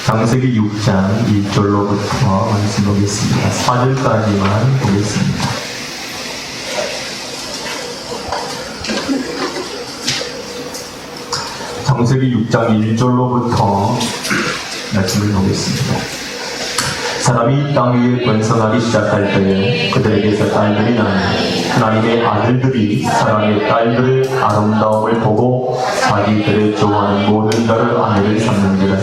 창세기 6장 1절로부터 말씀 보겠습니다. 4절까지만 보겠습니다. 창세기 6장 1절로부터 말씀을 보겠습니다. 사람이 땅 위에 번성하기 시작할 때에 그들에게서 딸들이 나니 하나님의 아들들이 사람의 딸들의 아름다움을 보고 자기들의 좋아하는 모든 자를 아내를 삼는지라.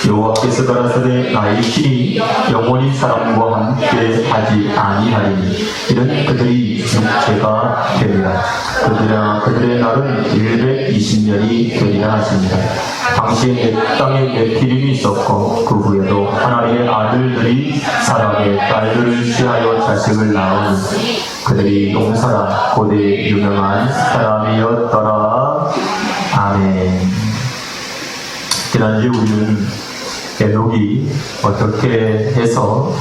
여호와께서 가라사대 나의 신이 영원히 사람과 함께 하지 아니하리니 이는 그들이 육체가 되리라. 그들의 날은 120년이 되리라 하십니다. 당시에 내 땅에 네피림이 있었고 그 후에도 하나님의 아들들이 사람의 딸들을 취하여 자식을 낳으니 그들이 용사라 고대 유명한 사람이었더라. 아멘. 지난주에 우리는 에녹이 어떻게 해서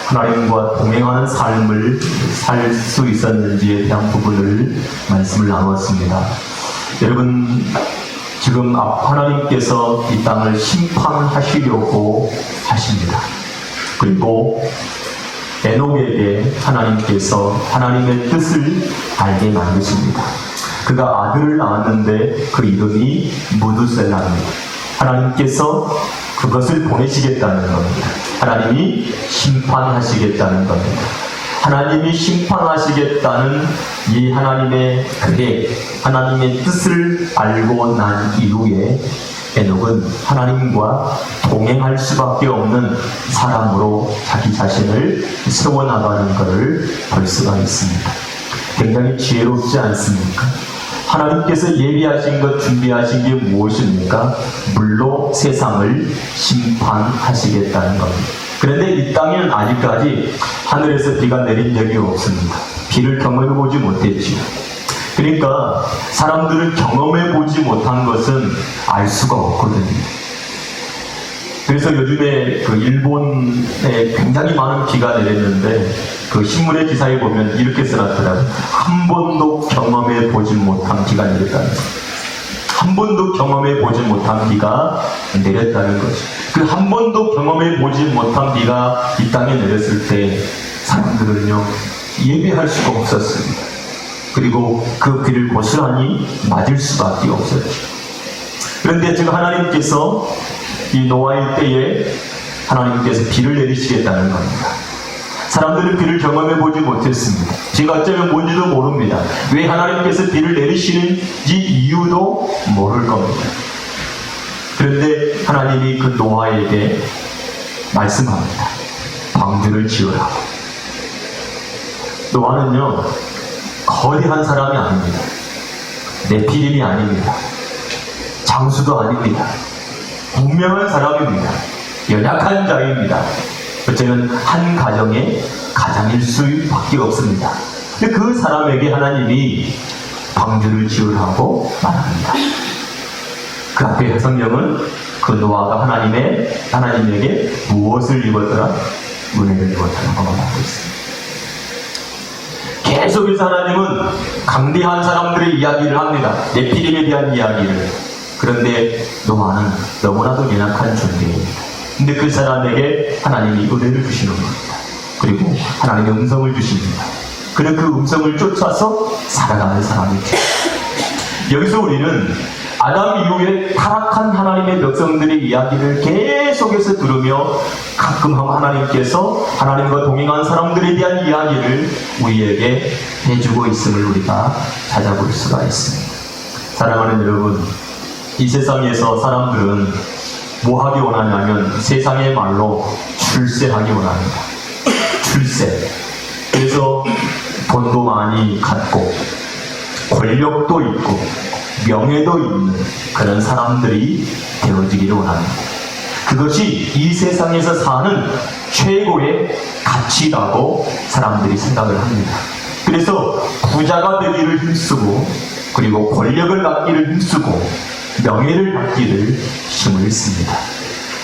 하나님과 동행하는 삶을 살 수 있었는지에 대한 부분을 말씀을 나눴습니다. 여러분, 지금 하나님께서 이 땅을 심판하시려고 하십니다. 그리고 에녹에게 하나님께서 하나님의 뜻을 알게 만드십니다. 그가 아들을 낳았는데 그 이름이 무두셀라입니다. 하나님께서 그것을 보내시겠다는 겁니다. 하나님이 심판하시겠다는 겁니다. 하나님이 심판하시겠다는 이 하나님의 계획, 하나님의 뜻을 알고 난 이후에 에녹은 하나님과 동행할 수밖에 없는 사람으로 자기 자신을 세워나가는 것을 볼 수가 있습니다. 굉장히 지혜롭지 않습니까? 하나님께서 예비하신 것, 준비하신 게 무엇입니까? 물로 세상을 심판하시겠다는 겁니다. 그런데 이 땅에는 아직까지 하늘에서 비가 내린 적이 없습니다. 비를 경험해보지 못했지요. 그러니까 사람들은 경험해보지 못한 것은 알 수가 없거든요. 그래서 요즘에 그 일본에 굉장히 많은 비가 내렸는데 그 신문의 기사에 보면 이렇게 써놨더라고요. 한 번도 경험해보지 못한 비가 내렸다는 거예요. 한 번도 경험해보지 못한 비가 내렸다는 거죠. 그 한 번도 경험해보지 못한 비가 이 땅에 내렸을 때 사람들은요 예배할 수가 없었습니다. 그리고 그 비를 고스란히 맞을 수밖에 없었죠. 그런데 지금 하나님께서 이 노아의 때에 하나님께서 비를 내리시겠다는 겁니다. 사람들은 비를 경험해보지 못했습니다. 제가 어쩌면 뭔지도 모릅니다. 왜 하나님께서 비를 내리시는지 이유도 모를 겁니다. 그런데 하나님이 그 노아에게 말씀합니다. 방주를 지으라고. 노아는요 거대한 사람이 아닙니다. 네피림이 아닙니다. 장수도 아닙니다. 분명한 사람입니다. 연약한 자입니다. 어쩌면 한 가정의 가장일 수밖에 없습니다. 근데 그 사람에게 하나님이 방주를 지으라고 말합니다. 그 앞에 성경은 그 노아가 하나님에게 무엇을 입었더라? 은혜를 입었다고 말하고 있습니다. 계속해서 하나님은 강대한 사람들의 이야기를 합니다. 네피림에 대한 이야기를. 그런데 노아는 너무나도 연약한 존재입니다. 근데 그 사람에게 하나님이 은혜를 주시는 겁니다. 그리고 하나님의 음성을 주십니다. 그리고 그 음성을 쫓아서 살아가는 사람이죠. 여기서 우리는 아담 이후에 타락한 하나님의 백성들의 이야기를 계속해서 들으며 가끔 하나님께서 하나님과 동행한 사람들에 대한 이야기를 우리에게 해주고 있음을 우리가 찾아볼 수가 있습니다. 사랑하는 여러분, 이 세상에서 사람들은 뭐 하기 원하냐면 세상의 말로 출세하기 원합니다. 출세. 그래서 돈도 많이 갖고 권력도 있고 명예도 있는 그런 사람들이 되어지기를 원합니다. 그것이 이 세상에서 사는 최고의 가치라고 사람들이 생각을 합니다. 그래서 부자가 되기를 힘쓰고 그리고 권력을 갖기를 힘쓰고 명예를 갖기를 힘을 씁니다.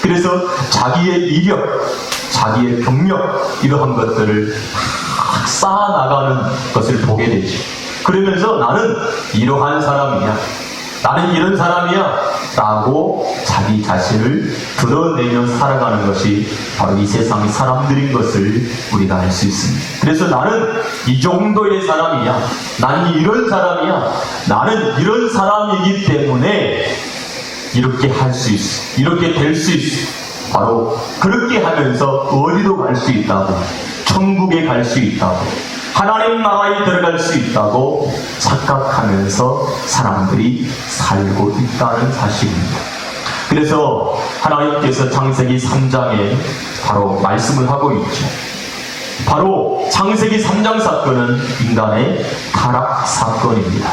그래서 자기의 이력, 자기의 경력 이러한 것들을 쌓아나가는 것을 보게 되죠. 그러면서 나는 이러한 사람이야, 나는 이런 사람이야, 라고 자기 자신을 드러내며 살아가는 것이 바로 이 세상의 사람들인 것을 우리가 알 수 있습니다. 그래서 나는 이 정도의 사람이야, 나는 이런 사람이야, 나는 이런 사람이기 때문에 이렇게 할 수 있어, 이렇게 될 수 있어, 바로 그렇게 하면서 어디로 갈 수 있다고, 천국에 갈 수 있다고, 하나님 나라에 들어갈 수 있다고 착각하면서 사람들이 살고 있다는 사실입니다. 그래서 하나님께서 창세기 3장에 바로 말씀을 하고 있죠. 바로 창세기 3장 사건은 인간의 타락 사건입니다.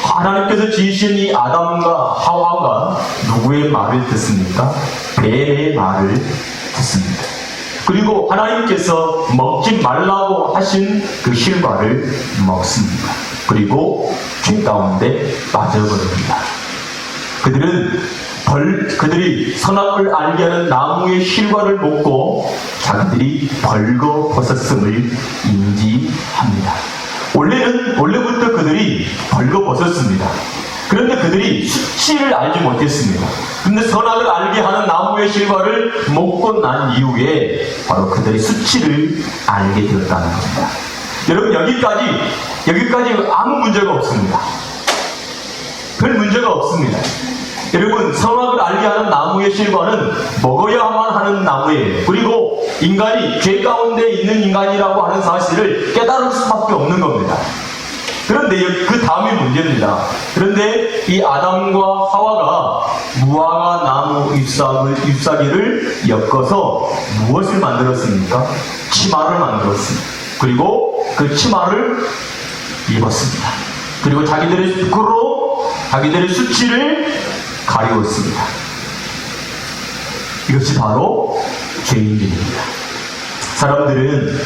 하나님께서 지으신 이 아담과 하와가 누구의 말을 듣습니까? 뱀의 말을 듣습니다. 그리고 하나님께서 먹지 말라고 하신 그 실과를 먹습니다. 그리고 죄 가운데 빠져버립니다. 그들이 선악을 알게 하는 나무의 실과를 먹고 자기들이 벌거벗었음을 인지합니다. 원래부터 그들이 벌거벗었습니다. 그런데 그들이 수치를 알지 못했습니다. 그런데 선악을 알게 하는 나무의 실과를 먹고 난 이후에 바로 그들의 수치를 알게 되었다는 겁니다. 여러분, 여기까지 아무 문제가 없습니다. 별 문제가 없습니다. 여러분, 선악을 알게 하는 나무의 실과는 먹어야만 하는 나무예요. 그리고 인간이 죄 가운데 있는 인간이라고 하는 사실을 깨달을 수밖에 없는 겁니다. 그런데 그 다음이 문제입니다. 그런데 이 아담과 하와가 무화과 나무 잎사귀를 엮어서 무엇을 만들었습니까? 치마를 만들었습니다. 그리고 그 치마를 입었습니다. 그리고 자기들의 부끄러움, 자기들의 수치를 가리웠습니다. 이것이 바로 죄인들입니다. 사람들은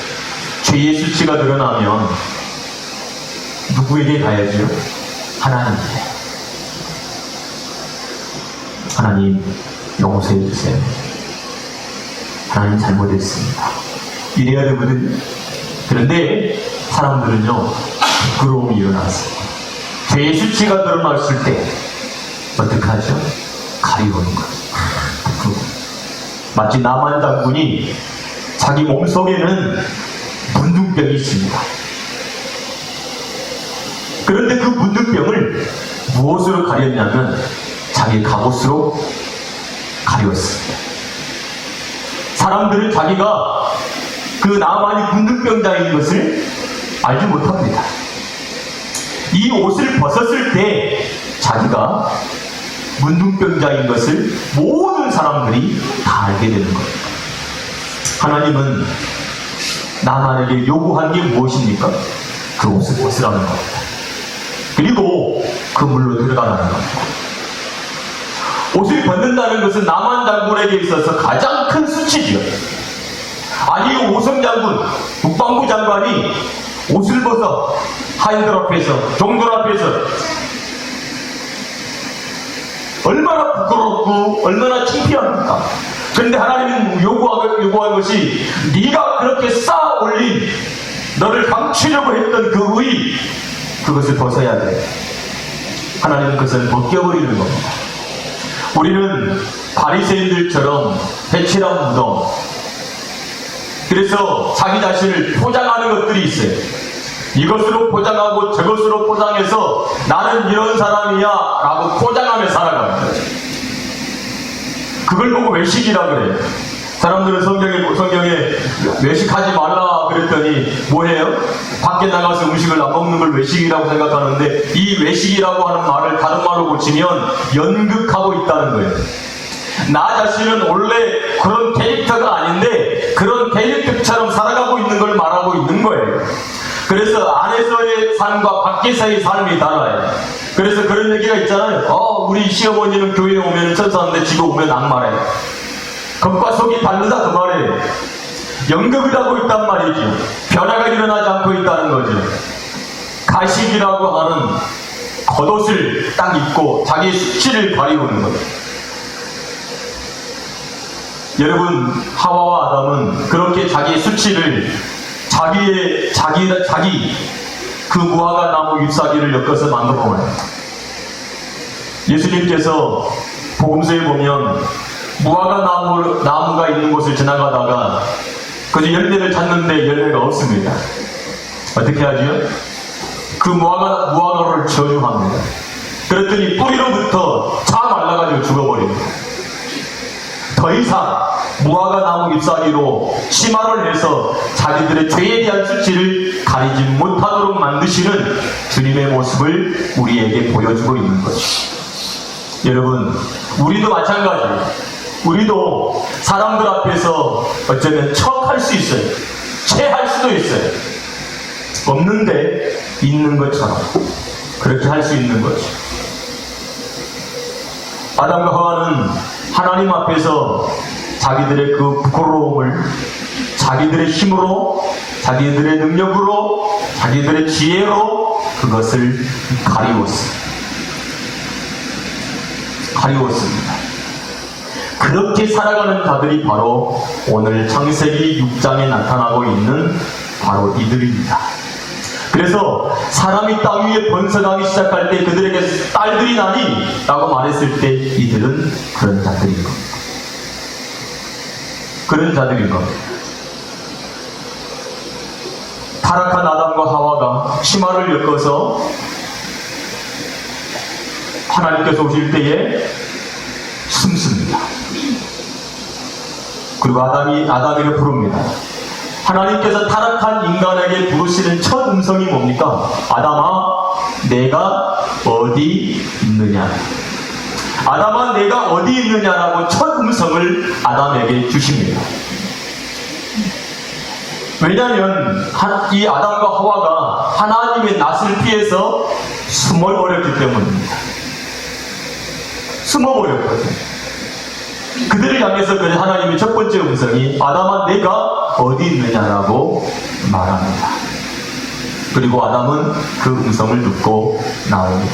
죄의 수치가 드러나면 누구에게 가야죠? 하나님께. 하나님, 용서해 주세요. 하나님, 잘못했습니다. 이래야 되거든요. 그런데 사람들은요, 부끄러움이 일어나서 죄의 수치가 드러났을 때 어떻게 하죠? 가리우는 거예요. 마치 나만 장군이 자기 몸속에는 문둥병이 있습니다. 그런데 그 문둥병을 무엇으로 가렸냐면 자기 갑옷으로 가렸습니다. 사람들은 자기가 그 나만이 문둥병자인 것을 알지 못합니다. 이 옷을 벗었을 때 자기가 문둥병자인 것을 모든 사람들이 다 알게 되는 겁니다. 하나님은 나만에게 요구한 게 무엇입니까? 그 옷을 벗으라는 겁니다. 그리고 그 물로 들어가라는 겁니다. 옷을 벗는다는 것은 나만 장군에게 있어서 가장 큰 수치지요. 아니, 오성 장군, 국방부 장관이 옷을 벗어 하인들 앞에서, 종들 앞에서 얼마나 부끄럽고 얼마나 창피합니까? 그런데 하나님은 요구한 것이 네가 그렇게 쌓아 올린, 너를 감추려고 했던 그 의, 그것을 벗어야 돼. 하나님은 그것을 벗겨버리는 겁니다. 우리는 바리새인들처럼 배칠한 무덤, 그래서 자기 자신을 포장하는 것들이 있어요. 이것으로 포장하고 저것으로 포장해서 나는 이런 사람이야 라고 포장하며 살아갑니다. 그걸 보고 외식이라 그래요. 사람들은 성경에 외식하지 말라 그랬더니 뭐해요? 밖에 나가서 음식을 안 먹는 걸 외식이라고 생각하는데, 이 외식이라고 하는 말을 다른 말로 고치면 연극하고 있다는 거예요. 나 자신은 원래 그런 캐릭터가 아닌데 그런 캐릭터처럼 살아가고 있는 걸 말하고 있는 거예요. 그래서 안에서의 삶과 밖에서의 삶이 달라요. 그래서 그런 얘기가 있잖아요. 우리 시어머니는 교회에 오면 천사인데 집에 오면 악마래. 겉과 속이 다르다 그 말이에요. 연극을 하고 있단 말이죠. 변화가 일어나지 않고 있다는 거죠. 가식이라고 하는 겉옷을 딱 입고 자기의 수치를 가리우는 거예요. 여러분, 하와와 아담은 그렇게 자기의 수치를 자기 그 무화과 나무 잎사귀를 엮어서 만들어 놓아요. 예수님께서 복음서에 보면 무화과 나무가 있는 곳을 지나가다가 그저 열매를 찾는데 열매가 없습니다. 어떻게 하죠? 그 무화과를 저주합니다. 그랬더니 뿌리로부터 다 말라가지고 죽어버립니다. 더 이상 무화과 나무 잎사귀로 치마를 해서 자기들의 죄에 대한 수치를 가리지 못하도록 만드시는 주님의 모습을 우리에게 보여주고 있는 거죠. 여러분, 우리도 마찬가지예요. 우리도 사람들 앞에서 어쩌면 척할 수 있어요. 체할 수도 있어요. 없는데 있는 것처럼 그렇게 할 수 있는 거죠. 아담과 하와는 하나님 앞에서 자기들의 그 부끄러움을 자기들의 힘으로, 자기들의 능력으로, 자기들의 지혜로 그것을 가리웠습니다. 그렇게 살아가는 자들이 바로 오늘 창세기 6장에 나타나고 있는 바로 이들입니다. 그래서 사람이 땅 위에 번성하기 시작할 때 그들에게 딸들이 나니 라고 말했을 때 이들은 그런 자들인 겁니다. 그런 자들인 겁니다. 타락한 아담과 하와가 치마를 엮어서 하나님께서 오실 때에 숨습니다. 그리고 아담에게 부릅니다. 하나님께서 타락한 인간에게 부르시는 첫 음성이 뭡니까? 아담아, 내가 어디 있느냐? 아담아, 내가 어디 있느냐라고 첫 음성을 아담에게 주십니다. 왜냐하면 이 아담과 하와가 하나님의 낯을 피해서 숨어버렸기 때문입니다. 숨어버렸거든요. 그들을 향해서 하나님의 첫 번째 음성이 아담아, 내가 어디 있느냐라고 말합니다. 그리고 아담은 그 음성을 듣고 나옵니다.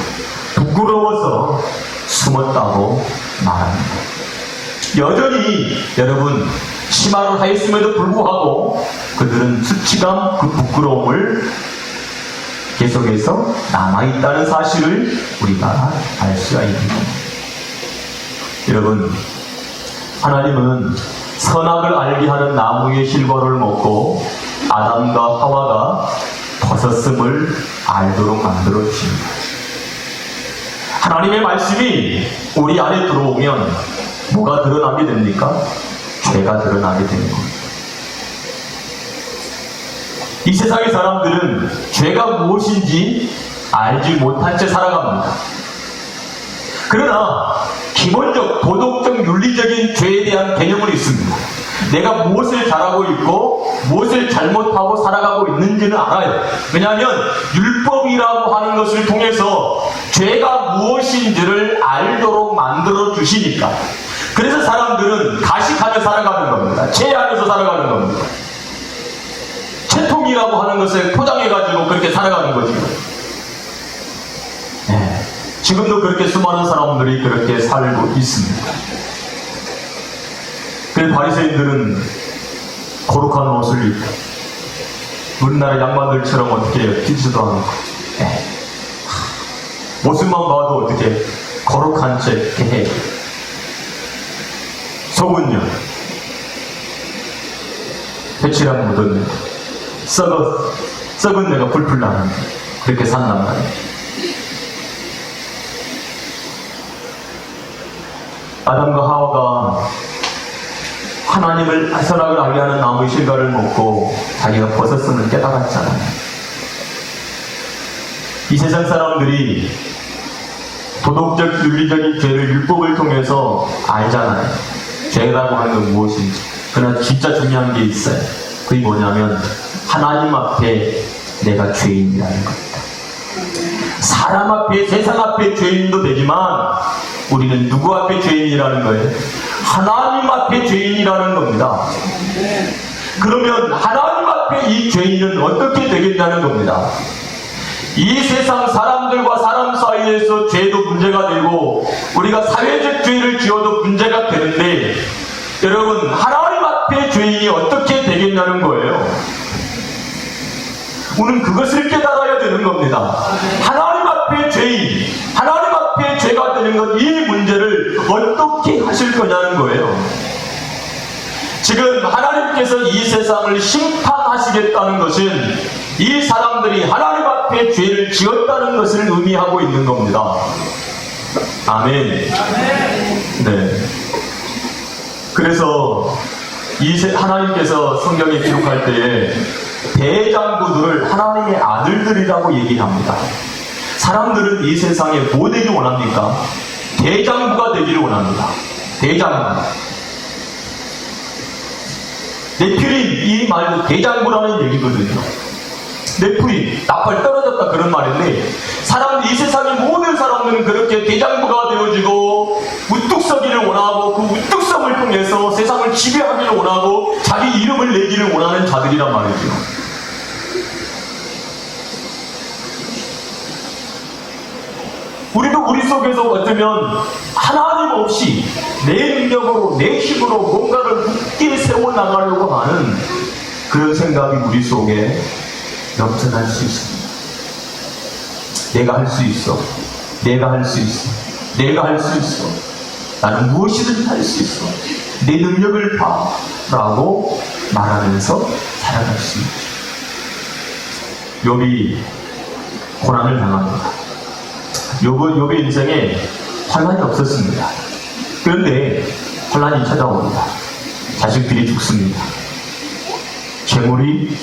부끄러워서 숨었다고 말합니다. 여전히 여러분 치마를 하였음에도 불구하고 그들은 수치감, 그 부끄러움을 계속해서 남아있다는 사실을 우리가 알 수가 있습니다. 여러분, 하나님은 선악을 알게 하는 나무의 실과를 먹고 아담과 하와가 벗었음을 알도록 만들어 주십니다. 하나님의 말씀이 우리 안에 들어오면 뭐가 드러나게 됩니까? 죄가 드러나게 되는 겁니다. 이 세상의 사람들은 죄가 무엇인지 알지 못한 채 살아갑니다. 그러나 기본적 도덕적 윤리적인 죄에 대한 개념은 있습니다. 내가 무엇을 잘하고 있고 무엇을 잘못하고 살아가고 있는지는 알아요. 왜냐하면 율법이라고 하는 것을 통해서 죄가 무엇인지를 알도록 만들어 주시니까. 그래서 사람들은 가식하며 살아가는 겁니다. 죄하면서 살아가는 겁니다. 채통이라고 하는 것을 포장해가지고 그렇게 살아가는 거죠. 네. 지금도 그렇게 수많은 사람들이 그렇게 살고 있습니다. 그래서 바리새인들은 거룩한 옷을 입고 우리나라 양반들처럼 어떻게 해요? 튀지도 않고 모습만 봐도 어떻게 거룩한 척 이렇게 해요. 속은요 배치랑 묻었는데 썩은 내가 풀풀 나는데 그렇게 산단 말이에요. 아담과 하와가 하나님을 선악을 알게 하는 나무의 실과를 먹고 자기가 벗었음을 깨달았잖아요. 이 세상 사람들이 도덕적 윤리적인 죄를 율법을 통해서 알잖아요. 죄라고 하는 건 무엇인지. 그러나 진짜 중요한 게 있어요. 그게 뭐냐면 하나님 앞에 내가 죄인이라는 겁니다. 사람 앞에, 세상 앞에 죄인도 되지만 우리는 누구 앞에 죄인이라는 거예요? 하나님 앞에 죄인이라는 겁니다. 그러면 하나님 앞에 이 죄인은 어떻게 되겠냐는 겁니다. 이 세상 사람들과 사람 사이에서 죄도 문제가 되고 우리가 사회적 죄를 지어도 문제가 되는데 여러분 하나님 앞에 죄인이 어떻게 되겠냐는 거예요. 우리는 그것을 깨달아야 되는 겁니다. 하나님 앞에 죄인, 하나님 앞에 앞에 죄가 되는 것, 이 문제를 어떻게 하실 거냐는 거예요. 지금 하나님께서 이 세상을 심판하시겠다는 것은 이 사람들이 하나님 앞에 죄를 지었다는 것을 의미하고 있는 겁니다. 아멘. 네. 그래서 하나님께서 성경에 기록할 때에 대장부들을 하나님의 아들들이라고 얘기합니다. 사람들은 이 세상에 뭐 되길 원합니까? 대장부가 되기를 원합니다. 대장부. 네피림, 이 말도 대장부라는 얘기거든요. 네피림, 나팔 떨어졌다 그런 말인데, 이 세상의 모든 사람들은 그렇게 대장부가 되어지고 우뚝 서기를 원하고 그 우뚝섬을 통해서 세상을 지배하기를 원하고 자기 이름을 내기를 원하는 자들이란 말이죠. 우리도 우리 속에서 어쩌면 하나님 없이 내 능력으로 내 힘으로 뭔가를 굳게 세워나가려고 하는 그런 생각이 우리 속에 넘쳐날 수 있습니다. 내가 할 수 있어. 내가 할 수 있어. 내가 할 수 있어. 나는 무엇이든 할 수 있어. 내 능력을 봐. 라고 말하면서 살아갈 수 있죠. 욥이 고난을 당합니다. 욥의 인생에 환난이 없었습니다. 그런데 환난이 찾아옵니다. 자식들이 죽습니다. 재물이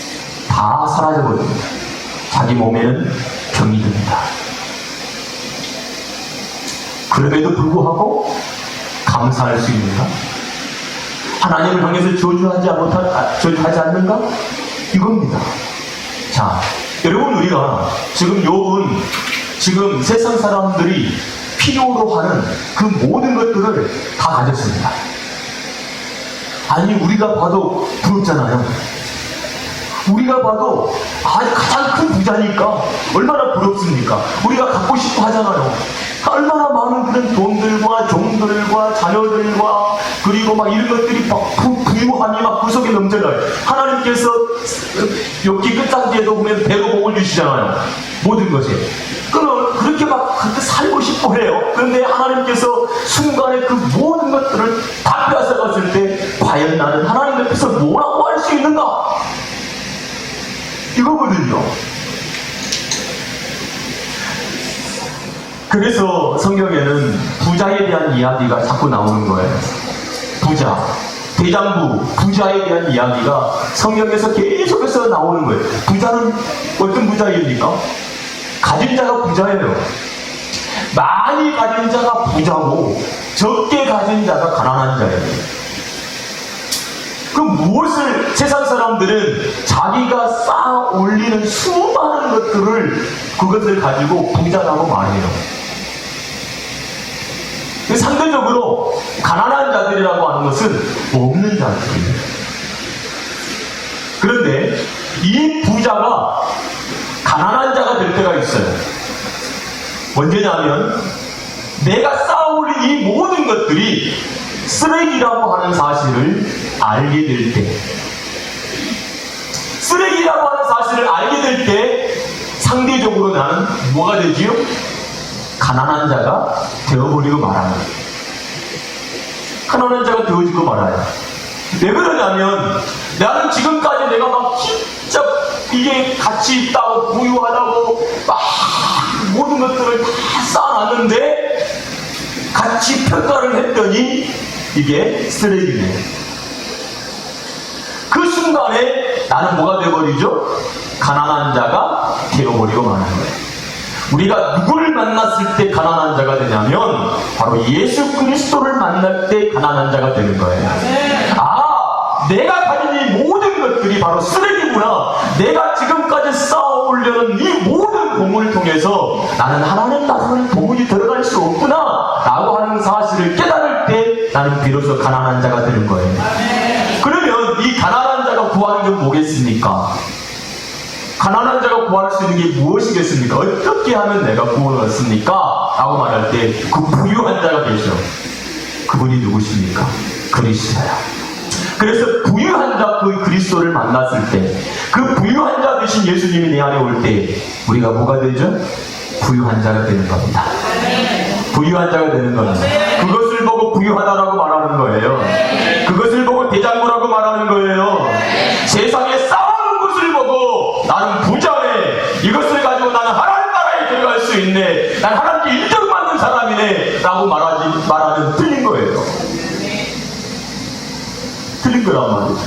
다 사라져버립니다. 자기 몸에는 병이 듭니다. 그럼에도 불구하고 감사할 수 있는가? 하나님을 향해서 저주하지 않는가? 이겁니다. 자, 여러분, 우리가 지금 욥은 지금 세상 사람들이 필요로 하는 그 모든 것들을 다 가졌습니다. 아니, 우리가 봐도 부럽잖아요. 우리가 봐도 가장 큰 부자니까 얼마나 부럽습니까? 우리가 갖고 싶어 하잖아요. 얼마나 많은 그런 돈들과 종들과 자녀들과 그리고 막 이런 것들이 막 부유함이 막 구석에 넘쳐나요. 하나님께서 욥기 끝단지에도 보면 배로 복을 주시잖아요. 모든 것에. 그렇게 막 그렇게 살고 싶어 해요. 그런데 하나님께서 순간에 그 모든 것들을 다 빼앗아갔을 때 과연 나는 하나님 앞에서 뭐라고 할 수 있는가? 이거거든요. 그래서 성경에는 부자에 대한 이야기가 자꾸 나오는 거예요. 부자, 대장부, 부자에 대한 이야기가 성경에서 계속해서 나오는 거예요. 부자는 어떤 부자입니까? 가진 자가 부자예요. 많이 가진 자가 부자고 적게 가진 자가 가난한 자예요. 그럼 무엇을 세상 사람들은 자기가 쌓아 올리는 수많은 것들을 그것을 가지고 부자라고 말해요. 상대적으로 가난한 자들이라고 하는 것은 없는 자들이에요. 그런데 이 부자가 가난한 자가 될 때가 있어요. 언제냐면 내가 쌓아 올린 이 모든 것들이 쓰레기라고 하는 사실을 알게 될 때, 쓰레기라고 하는 사실을 알게 될 때 상대적으로 나는 뭐가 되지요? 가난한 자가 되어버리고 말아요. 가난한 자가 되어지고 말아요. 왜 그러냐면 나는 지금까지 내가 막 진짜 이게 가치 있다고 부유하다고 막 모든 것들을 다 쌓아놨는데 가치 평가를 했더니 이게 쓰레기네. 그 순간에 나는 뭐가 되어버리죠? 가난한 자가 되어버리고 마는 거예요. 우리가 누구를 만났을 때 가난한 자가 되냐면 바로 예수 그리스도를 만날 때 가난한 자가 되는 거예요. 아, 내가 가진 이 모든 것들이 바로 쓰레기구나. 내가 지금까지 쌓아 올려놓은 이 모든 공을 통해서 나는 하나님 나라는 도무지 들어갈 수 없구나 라고 하는 사실을 깨달을 때 나는 비로소 가난한 자가 되는 거예요. 그러면 이 가난한 자가 구하는 게 뭐겠습니까? 가난한 자가 구할 수 있는 게 무엇이겠습니까? 어떻게 하면 내가 구원을 얻습니까? 라고 말할 때 그 부유한 자가 되죠. 그분이 누구십니까? 그리스도야. 그래서 부유한 자 그 그리스도를 만났을 때 그 부유한 자 되신 예수님이 내 안에 올 때 우리가 뭐가 되죠? 부유한 자가 되는 겁니다. 부유한 자가 되는 겁니다. 그것을 보고 부유하다라고 말하는 거예요. 그것을 보고 대장부라고 말하는 거예요. 세상에 쌓아놓은 것을 보고 나는 부자네, 이것을 가지고 나는 하나님 나라에 들어갈 수 있네, 난 하나님께 인정받는 사람이네 라고 말하는 틀린 거예요. 틀린 거란 말이죠.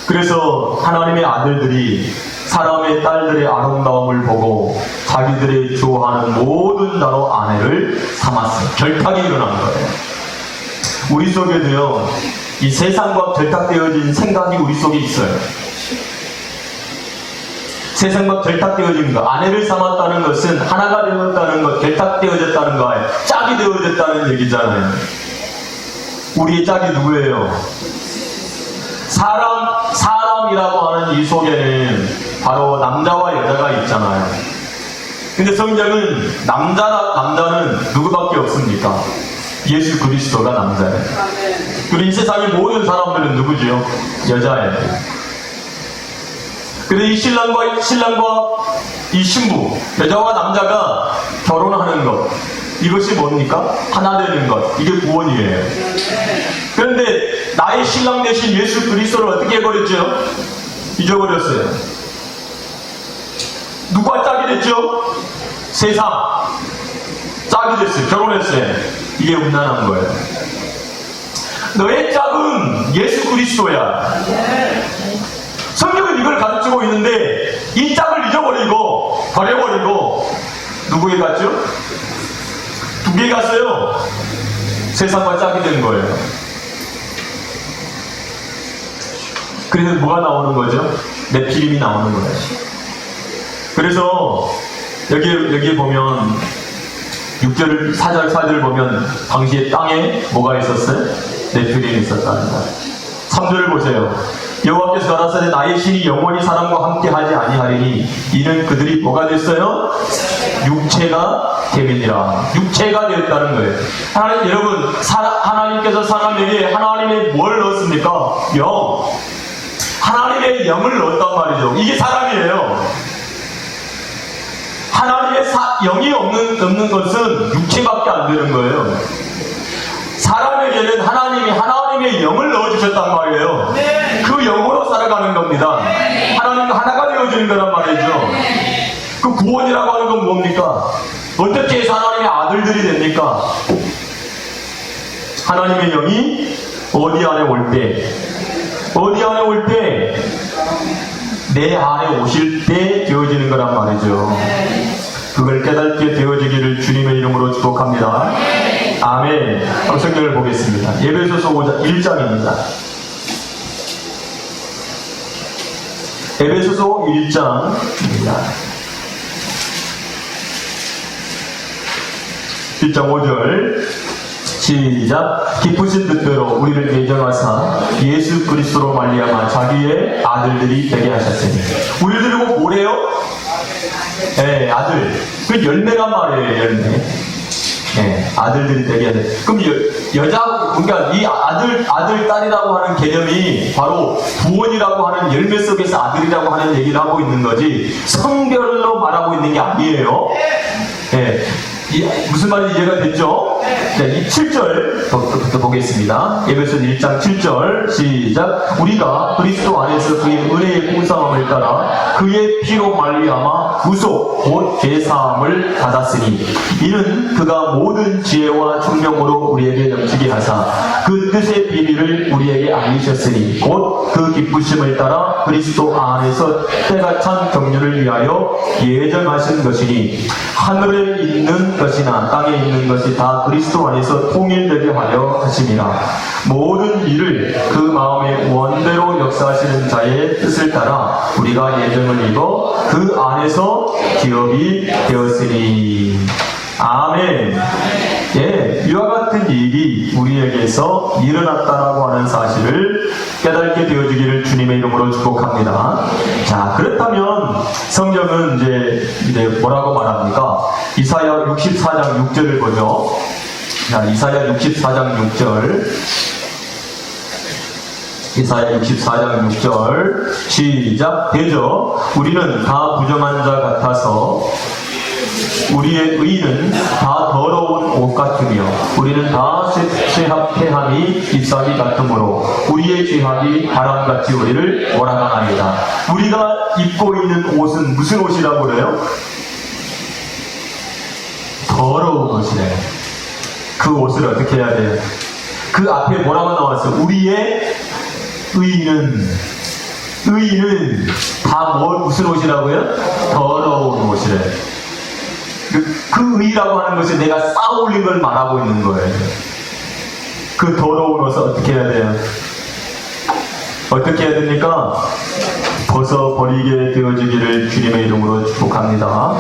그래서 하나님의 아들들이 사람의 딸들의 아름다움을 보고 자기들의 좋아하는 모든 자로 아내를 삼았어요. 결탁이 일어난 거예요. 우리 속에도요, 이 세상과 결탁되어진 생각이 우리 속에 있어요. 세상과 결탁되어진 것, 아내를 삼았다는 것은 하나가 되었다는 것, 결탁되어졌다는 거예요. 짝이 되어졌다는 얘기잖아요. 우리의 짝이 누구예요? 사람이라고 하는 이 속에는 바로 남자와 여자가 있잖아요. 근데 성경은 남자는 누구밖에 없습니까? 예수 그리스도가 남자예요. 그리고 이 세상의 모든 사람들은 누구지요? 여자예요. 그래서 이 신랑과 이 신부, 여자와 남자가 결혼하는 것, 이것이 뭡니까? 하나 되는 것, 이게 구원이에요. 그런데 나의 신랑 되신 예수 그리스도를 어떻게 해버렸죠? 잊어버렸어요. 누가 짝이 됐죠? 세상 짝이 됐어요. 결혼했어요. 이게 음란한 거예요. 너의 짝은 예수 그리스도야. 성경은 이걸 가르치고 있는데 이 짝을 잊어버리고 버려버리고 누구에 갔죠? 누구에 갔어요? 세상과 짝이 된 거예요. 그래서 뭐가 나오는 거죠? 네피림이 나오는 거예요. 그래서 여기에 보면 6절, 4절 보면 당시에 땅에 뭐가 있었어요? 네피림이 있었다는 거예요. 3절을 보세요. 여호와께서 가라사대 나의 신이 영원히 사람과 함께 하지 아니하리니 이는 그들이 뭐가 됐어요? 육체가 되느니라. 육체가 되었다는 거예요. 여러분, 하나님께서 사람에게 하나님의 뭘 넣었습니까? 영. 하나님의 영을 넣었단 말이죠. 이게 사람이에요. 하나님의 영이 없는 것은 육체밖에 안 되는 거예요. 사람에게는 하나님의 영을 넣어주셨단 말이에요. 그 영으로 살아가는 겁니다. 하나님과 하나가 되어지는 거란 말이죠. 그 구원이라고 하는 건 뭡니까? 어떻게 해서 하나님의 아들들이 됩니까? 하나님의 영이 어디 안에 올 때, 내 안에 오실 때 되어지는 거란 말이죠. 그걸 깨닫게 되어지기를 주님의 이름으로 축복합니다. 아멘. 성경을 보겠습니다. 에베소서 1장입니다. 에베소서 1장입니다. 1장 5절 시작. 기쁘신 뜻대로 우리를 예정하사 예수 그리스도로 말미암아 자기의 아들들이 되게 하셨으니. 우리들이 뭐래요? 네, 아들. 그 열매란 말이에요. 열매. 네, 아들들이 되게 하셨. 그럼 그러니까 이 아들 딸이라고 하는 개념이 바로 구원이라고 하는 열매 속에서 아들이라고 하는 얘기를 하고 있는 거지 성별로 말하고 있는 게 아니에요. 네. 무슨 말인지 이해가 됐죠? 자, 이 7절부터 보겠습니다. 에베소서 1장 7절 시작. 우리가 그리스도 안에서 그의 은혜의 공사함을 따라 그의 피로 말미암아 구속 곧 죄사함을 받았으니 이는 그가 모든 지혜와 총명으로 우리에게 넘치게 하사 그 뜻의 비밀을 우리에게 알리셨으니 곧 그 기쁘심을 따라 그리스도 안에서 때가 찬 경륜을 위하여 예정하신 것이니 하늘에 있는 것이나 땅에 있는 것이 다 그리스도 안에서 통일되게 하려 하심이라. 모든 일을 그 마음의 원대로 역사하시는 자의 뜻을 따라 우리가 예정을 입어 그 안에서 기업이 되었으니. 아멘. 예, 이와 같은 일이 우리에게서 일어났다라고 하는 사실을 깨닫게 되어지기를 주님의 이름으로 축복합니다. 자, 그렇다면 성경은 이제 뭐라고 말합니까? 이사야 64장 6절을 보죠. 자, 이사야 64장 6절. 이사야 64장 6절 시작. 대저 우리는 다 부정한 자 같아서 우리의 의는 다 더러운 옷 같으며 우리는 다 쇠합해함이 잎사귀 같으므로 우리의 죄악이 바람같이 우리를 몰아가나이다. 우리가 입고 있는 옷은 무슨 옷이라고 그래요? 더러운 옷이래요. 그 옷을 어떻게 해야 돼요? 그 앞에 뭐라고 나왔어요? 우리의 의는 다 무슨 옷이라고요? 더러운 옷이래. 그 의라고 하는 것이 내가 쌓아올린 걸 말하고 있는 거예요. 그 더러운 옷을 어떻게 해야 돼요? 어떻게 해야 됩니까? 벗어버리게 되어지기를 주님의 이름으로 축복합니다.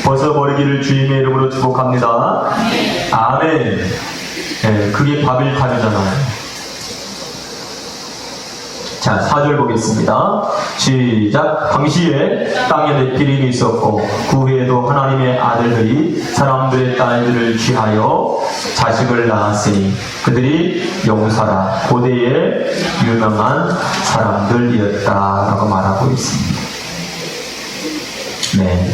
벗어버리기를 주님의 이름으로 축복합니다. 아멘. 네, 그게 바빌탑이잖아요. 자, 4절 보겠습니다. 시작. 당시에 땅에 네피림이 있었고 그 후에도 하나님의 아들들이 사람들의 딸들을 취하여 자식을 낳았으니 그들이 용사라 고대의 유명한 사람들이었다라고 말하고 있습니다. 네,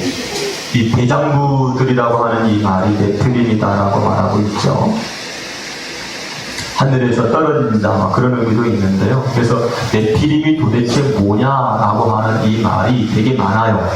이 대장부들이라고 하는 이 말이 네피림이다라고 말하고 있죠. 하늘에서 떨어진다 그런 의미도 있는데요. 그래서 네피림이 도대체 뭐냐라고 하는 이 말이 되게 많아요.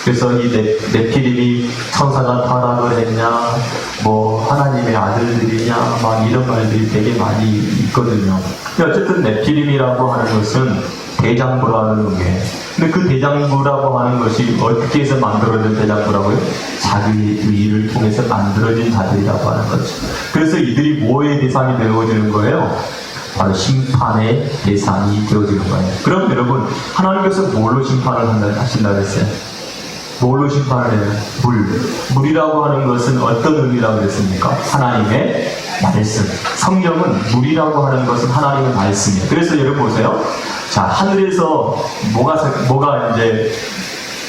그래서 이 네피림이 천사가 타락을 했냐, 뭐 하나님의 아들들이냐, 막 이런 말들이 되게 많이 있거든요. 어쨌든 네피림이라고 하는 것은 대장부라는 의미예요. 근데 그 대장부라고 하는 것이 어떻게 해서 만들어진 대장부라고요? 자기 의를 통해서 만들어진 자들이라고 하는 거죠. 그래서 이들이 뭐의 대상이 되어지는 거예요? 바로 심판의 대상이 되어지는 거예요. 그럼 여러분, 하나님께서 뭘로 심판을 하신다고 했어요? 뭘로 심판을 해요? 물이라고 하는 것은 어떤 의미라고 했습니까? 하나님의 말씀. 성경은 물이라고 하는 것은 하나님의 말씀이에요. 그래서 여러분 보세요. 자, 하늘에서 뭐가 이제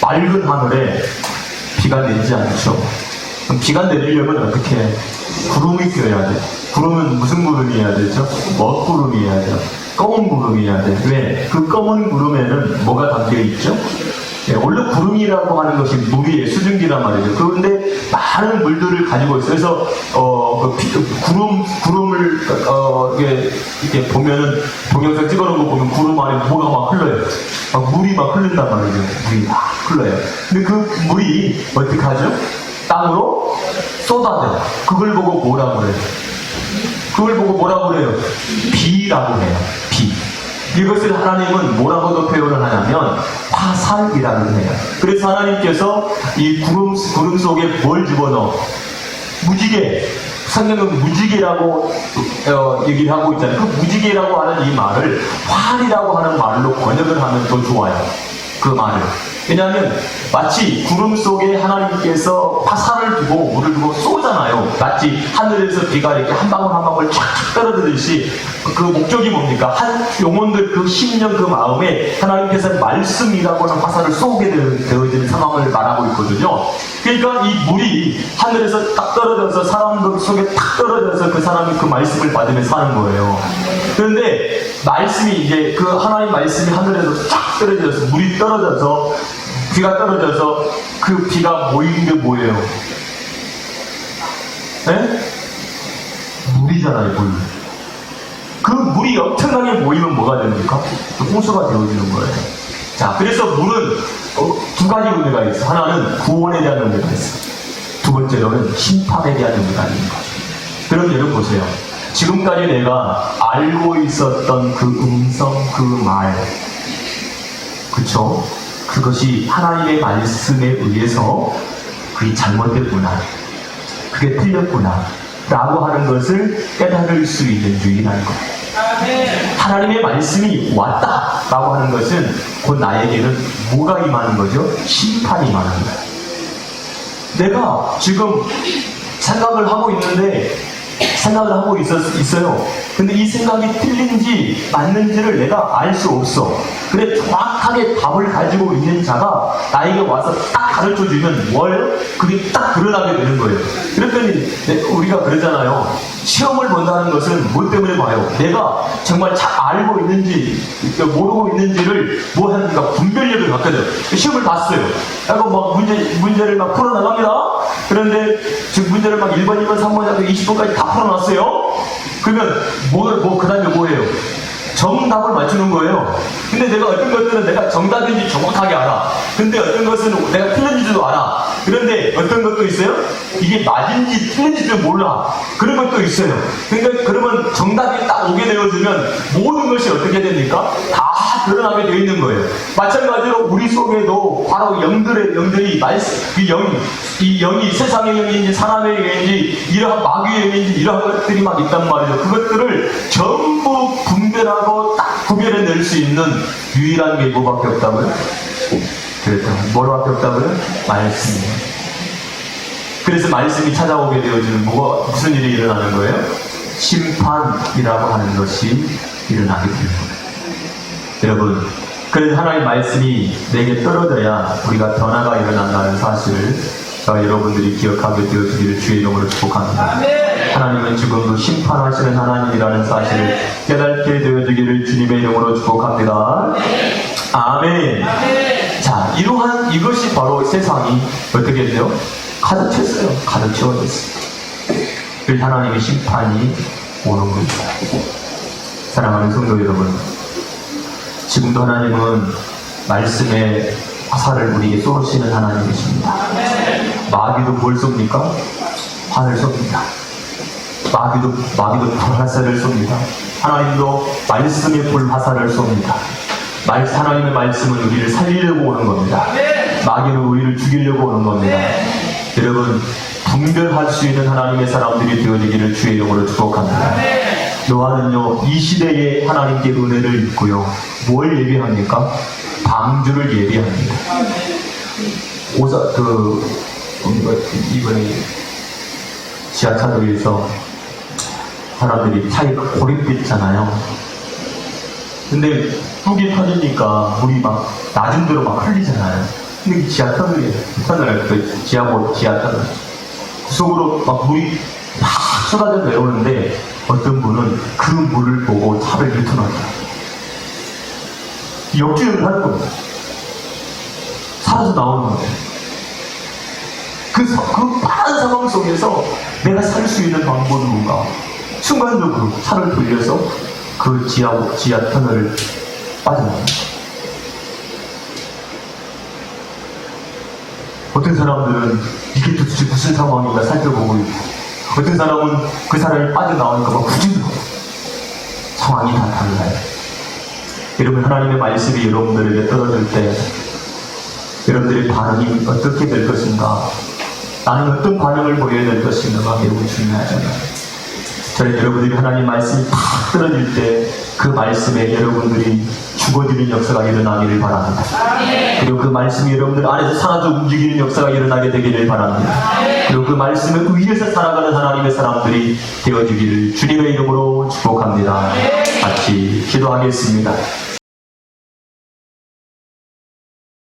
맑은 하늘에 비가 내리지 않죠. 그럼 비가 내리려면 어떻게 해? 구름이 껴야 돼. 구름은 무슨 구름이어야 되죠? 먹구름이어야 돼요. 검은 구름이어야 돼. 왜? 그 검은 구름에는 뭐가 담겨 있죠? 네, 원래 구름이라고 하는 것이 물이에요. 수증기란 말이죠. 그런데 많은 물들을 가지고 있어요. 그래서 구름을 이렇게 보면은 동영상 찍어놓은 거 보면 구름 안에 뭐가 막 흘러요. 물이 막 흐른단 말이죠. 물이 막 흘러요. 근데 그 물이 어떻게 하죠? 땅으로 쏟아져요. 그걸 보고 뭐라고 그래요? 비라고 해요. 비. 이것을 하나님은 뭐라고도 표현을 하냐면 화살이라고 해요. 그래서 하나님께서 이 구름 속에 뭘 집어넣어? 무지개. 성경은 무지개라고 얘기를 하고 있잖아요. 그 무지개라고 하는 이 말을 활이라고 하는 말로 번역을 하면 더 좋아요. 그 말을. 왜냐하면 마치 구름 속에 하나님께서 화살을 두고 물을 두고 쏘잖아요. 마치 하늘에서 비가 이렇게 한 방울 한 방울 쫙 떨어지듯이 그 목적이 뭡니까? 한 영혼들 그 심령 그 마음에 하나님께서 말씀이라고 하는 화살을 쏘게 되어지는 상황을 말하고 있거든요. 그러니까 이 물이 하늘에서 딱 떨어져서 사람들 속에 딱 떨어져서 그 사람이 그 말씀을 받으면서 사는 거예요. 그런데 말씀이 이제 그 하나님 말씀이 하늘에서 쫙 떨어져서 물이 떨어져서 비가 떨어져서 그 비가 모이는 게 뭐예요? 네? 물이잖아요, 물. 그 물이 엄청나게 모이면 뭐가 됩니까? 홍수가 되어지는 거예요. 자, 그래서 물은 두 가지 의미가 있어요. 하나는 구원에 대한 의미가 있어요. 두 번째로는 심판에 대한 의미가 있는 거죠. 그럼 여러분 보세요. 지금까지 내가 알고 있었던 그 음성, 그 말, 그쵸? 그것이 하나님의 말씀에 의해서 그게 잘못됐구나, 그게 틀렸구나 라고 하는 것을 깨달을 수 있는 유일한 것. 하나님의 말씀이 왔다 라고 하는 것은 곧 나에게는 뭐가 임하는 거죠? 심판이 임하는 거예요. 내가 지금 생각을 하고 있는데 생각을 하고 있어요. 근데 이 생각이 틀린지 맞는지를 내가 알 수 없어. 그래 정확하게 답을 가지고 있는 자가 나에게 와서 딱 가르쳐주면 뭘? 그게 딱 드러나게 되는 거예요. 그랬더니 우리가 그러잖아요. 시험을 본다는 것은 뭐 때문에 봐요? 내가 정말 잘 알고 있는지 모르고 있는지를 뭐 하는가 분별력을 갖거든. 시험을 봤어요. 그리고 막 문제를 막 풀어나갑니다. 그런데 지금 문제를 막 1번, 2번, 3번 하고 20번까지 다 풀어놨어요. 그러면 그 다음에 뭐예요? 정답을 맞추는 거예요. 근데 내가 어떤 것들은 내가 정답인지 정확하게 알아. 근데 어떤 것은 내가 틀린지도 알아. 그런데 어떤 것도 있어요? 이게 맞은지 틀린지도 몰라. 그런 것도 있어요. 그러니까 그러면 정답이 딱 오게 되어지면 모든 것이 어떻게 됩니까? 다 드러나게 되어 있는 거예요. 마찬가지로 우리 속에도 바로 영들이 이 영이 세상의 영인지 사람의 영인지 이러한 마귀의 영인지 이러한 것들이 막 있단 말이죠. 그것들을 전부 분별하고 딱 구별해낼 수 있는 유일한 게 뭐밖에 없다고요? 그랬죠. 뭐밖에 없다고요? 말씀이에요. 그래서 말씀이 찾아오게 되어지는 무슨 일이 일어나는 거예요? 심판이라고 하는 것이 일어나게 되는 거예요. 여러분, 그래서 하나님의 말씀이 내게 떨어져야 우리가 변화가 일어난다는 사실을 저와 여러분들이 기억하게 되어지기를 주의 이름으로 축복합니다. 하나님은 지금도 심판하시는 하나님이라는 사실을 깨닫게 되어지기를 주님의 이름으로 축복합니다. 아멘. 자, 이러한 이것이 바로 세상이 어떻게 돼요? 가득 찼어요. 가득 채워졌어요. 그래서 하나님의 심판이 오는 겁니다. 사랑하는 성도 여러분, 지금도 하나님은 말씀의 화살을 우리에게 쏘시는 하나님이십니다. 마귀도 뭘 쏩니까? 화를 쏩니다. 마귀도 불화살을 쏩니다. 하나님도 말씀의 불화살을 쏩니다. 하나님의 말씀은 우리를 살리려고 오는 겁니다. 마귀는 우리를 죽이려고 오는 겁니다. 여러분, 분별할 수 있는 하나님의 사람들이 되어지기를 주의 이름으로 축복합니다. 노아는요, 이 시대에 하나님께 은혜를 입고요, 뭘 예비합니까? 방주를 예비합니다. 이번에 지하철에서 사람들이 차에 고립됐잖아요. 근데 뚝이 터지니까 물이 막 낮은 데로 막 흘리잖아요. 근데 이 지하철을 지하철 그 속으로 막 물이 막 쏟아져 내려오는데 어떤 분은 그 물을 보고 차를 유턴하더라고요. 역주행을 하는 겁니다. 살아서 나오는 거예요. 그 빠른 상황 속에서 내가 살 수 있는 방법은 뭔가? 순간적으로 차를 돌려서 그 지하 터널을 빠져나옵니다. 어떤 사람들은 이게 도대체 무슨 상황인가 살펴보고 있고, 어떤 사람은 그 사람이 빠져나오니까 막 구질러요. 상황이 다 달라요. 여러분, 하나님의 말씀이 여러분들에게 떨어질 때 여러분들의 반응이 어떻게 될 것인가, 나는 어떤 반응을 보여야 될 것인가가 매우 중요하잖아요. 저는 여러분들이 하나님 말씀이 팍 떨어질 때 그 말씀에 여러분들이 죽어지는 역사가 일어나기를 바랍니다. 그리고 그 말씀이 여러분들 안에서 사라져 움직이는 역사가 일어나게 되기를 바랍니다. 그리고 그 말씀을 의해서 살아가는 하나님의 사람들이 되어주기를 주님의 이름으로 축복합니다. 같이 기도하겠습니다.